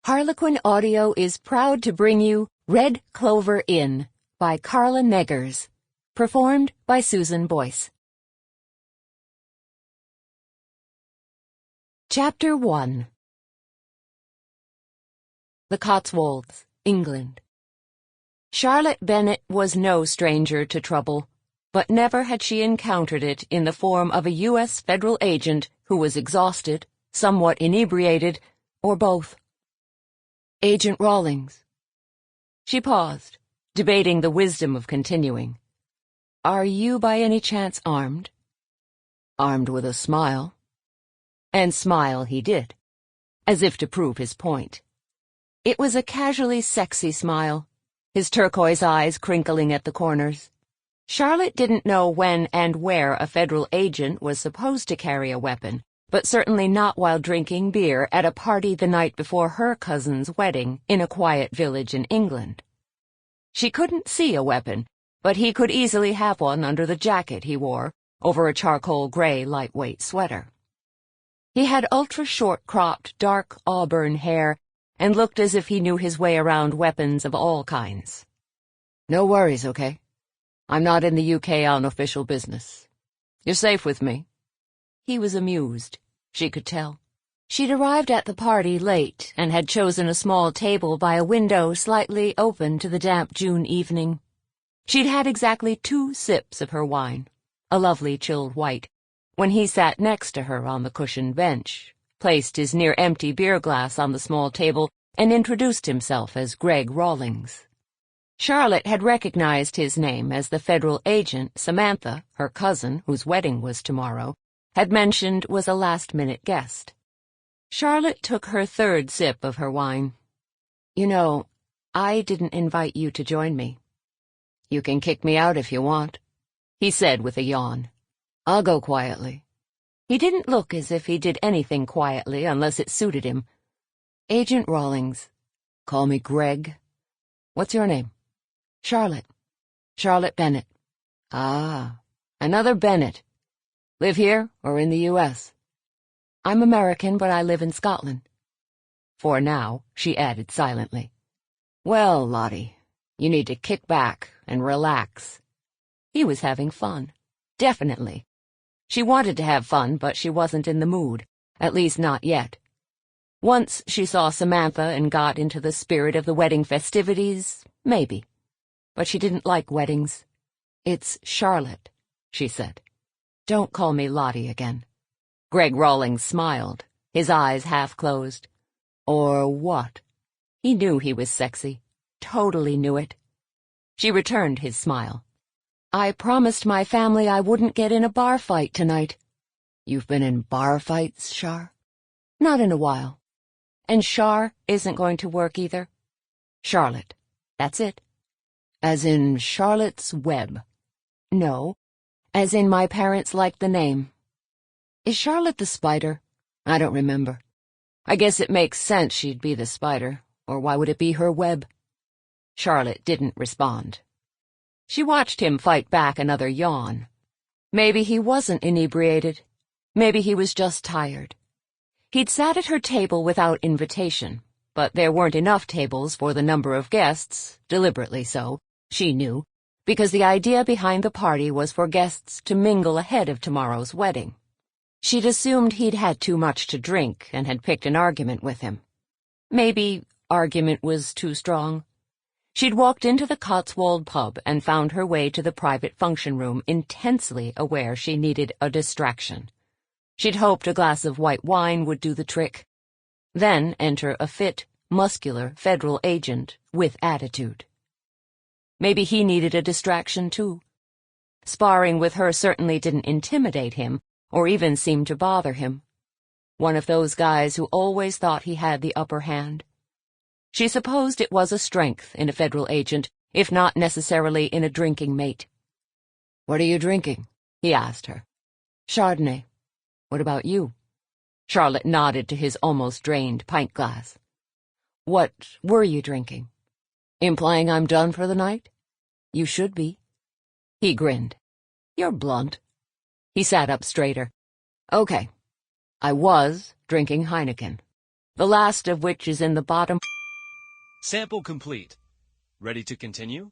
Harlequin Audio is proud to bring you Red Clover Inn by Carla Neggers, performed by Susan Boyce. Chapter 1. The Cotswolds, England. Charlotte Bennett was no stranger to trouble, but never had she encountered it in the form of a U.S. federal agent who was exhausted, somewhat inebriated, or both. Agent Rawlings. She paused, debating the wisdom of continuing. Are you by any chance armed? Armed with a smile. And smile he did, as if to prove his point. It was a casually sexy smile, his turquoise eyes crinkling at the corners. Charlotte didn't know when and where a federal agent was supposed to carry a weapon, but certainly not while drinking beer at a party the night before her cousin's wedding in a quiet village in England. She couldn't see a weapon, but he could easily have one under the jacket he wore, over a charcoal gray lightweight sweater. He had ultra-short cropped dark auburn hair and looked as if he knew his way around weapons of all kinds. No worries, okay? I'm not in the UK on official business. You're safe with me. He was amused, she could tell. She'd arrived at the party late and had chosen a small table by a window slightly open to the damp June evening. She'd had exactly 2 sips of her wine, a lovely chilled white, when he sat next to her on the cushioned bench, placed his near-empty beer glass on the small table, and introduced himself as Greg Rawlings. Charlotte had recognized his name as the federal agent Samantha, her cousin, whose wedding was tomorrow, had mentioned was a last-minute guest. Charlotte took her 3rd sip of her wine. You know, I didn't invite you to join me. You can kick me out if you want, he said with a yawn. I'll go quietly. He didn't look as if he did anything quietly unless it suited him. Agent Rawlings. Call me Greg. What's your name? Charlotte. Charlotte Bennett. Ah, another Bennett. Live here or in the U.S.? I'm American, but I live in Scotland. For now, she added silently. Well, Lottie, you need to kick back and relax. He was having fun. Definitely. She wanted to have fun, but she wasn't in the mood, at least not yet. Once she saw Samantha and got into the spirit of the wedding festivities, maybe. But she didn't like weddings. It's Charlotte, she said. Don't call me Lottie again. Greg Rawlings smiled, his eyes half-closed. Or what? He knew he was sexy. Totally knew it. She returned his smile. I promised my family I wouldn't get in a bar fight tonight. You've been in bar fights, Char? Not in a while. And Char isn't going to work either. Charlotte. That's it. As in Charlotte's Web. No. As in my parents liked the name. Is Charlotte the spider? I don't remember. I guess it makes sense she'd be the spider, or why would it be her web? Charlotte didn't respond. She watched him fight back another yawn. Maybe he wasn't inebriated. Maybe he was just tired. He'd sat at her table without invitation, but there weren't enough tables for the number of guests, deliberately so, she knew, because the idea behind the party was for guests to mingle ahead of tomorrow's wedding. She'd assumed he'd had too much to drink and had picked an argument with him. Maybe argument was too strong. She'd walked into the Cotswold pub and found her way to the private function room intensely aware she needed a distraction. She'd hoped a glass of white wine would do the trick. Then enter a fit, muscular federal agent with attitude. Maybe he needed a distraction, too. Sparring with her certainly didn't intimidate him, or even seem to bother him. One of those guys who always thought he had the upper hand. She supposed it was a strength in a federal agent, if not necessarily in a drinking mate. What are you drinking? He asked her. Chardonnay. What about you? Charlotte nodded to his almost drained pint glass. What were you drinking? Implying I'm done for the night? You should be. He grinned. You're blunt. He sat up straighter. Okay. I was drinking Heineken. the last of which is in the bottom. Sample complete. Ready to continue?